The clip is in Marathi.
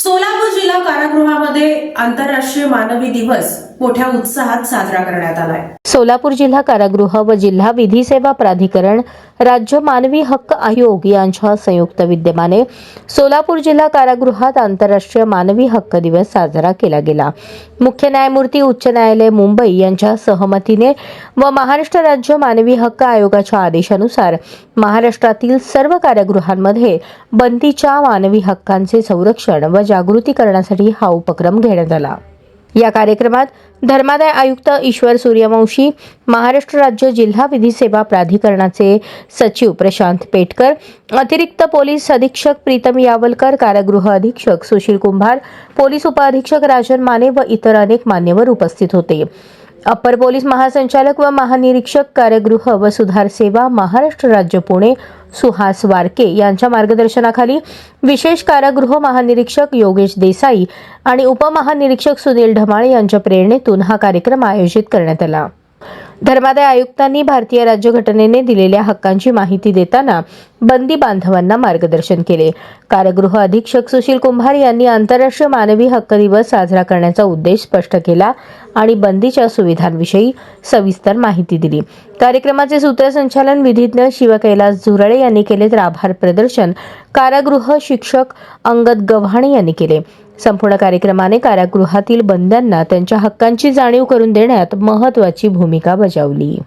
सोलापूर जिल्हा कारागृहामध्ये आंतरराष्ट्रीय मानवी दिवस मोठ्या उत्साहात साजरा करण्यात आलाय। सोलापूर जिल्हा कारागृह व जिल्हा विधी सेवा प्राधिकरण, राज्य मानवी हक्क आयोग यांच्या संयुक्त विद्यमाने सोलापूर जिल्हा कारागृहात आंतरराष्ट्रीय मानवी हक्क दिवस साजरा केला गेला। मुख्य न्यायमूर्ती उच्च न्यायालय मुंबई यांच्या सहमतीने व महाराष्ट्र राज्य मानवी हक्क आयोगाच्या आदेशानुसार महाराष्ट्रातील सर्व कारागृहांमध्ये बंदीच्या मानवी हक्कांचे संरक्षण व जागृती करण्यासाठी हा उपक्रम घेण्यात आला। या कार्यक्रमात धर्मादाय आयुक्त ईश्वर सूर्यवंशी, महाराष्ट्र राज्य जिल्हा विधी सेवा प्राधिकरणाचे सचिव प्रशांत पेटकर, अतिरिक्त पोलीस अधीक्षक प्रीतम यावलकर, कारागृह अधीक्षक सुशील कुंभार, पोलीस उपअधीक्षक राजन माने व इतर अनेक मान्यवर उपस्थित होते। अप्पर पोलीस महासंचालक व महानिरीक्षक कारागृह व सुधार सेवा महाराष्ट्र राज्य पुणे सुहास वारके यांच्या मार्गदर्शनाखाली विशेष कारागृह महानिरीक्षक योगेश देसाई आणि उपमहानिरीक्षक सुनील ढमाळे यांच्या प्रेरणेतून हा कार्यक्रम आयोजित करण्यात आला। धर्मादाय आयुक्तांनी भारतीय राज्यघटनेने दिलेल्या हक्कांची माहिती देताना बंदी बांधवांना मार्गदर्शन केले। कारागृह अधीक्षक सुशील कुंभार यांनी आंतरराष्ट्रीय मानवी हक्क दिवस साजरा करण्याचा उद्देश स्पष्ट केला आणि बंदीच्या सुविधांविषयी सविस्तर माहिती दिली। कार्यक्रमाचे सूत्रसंचालन विधिज्ञ शिवकैलास झुरळे यांनी केले तर आभार प्रदर्शन कारागृह शिक्षक अंगद गव्हाणे यांनी केले। संपूर्ण कार्यक्रमाने कारागृहातील बंद्यांना त्यांच्या हक्कांची जाणीव करून देण्यात महत्त्वाची भूमिका बजावली।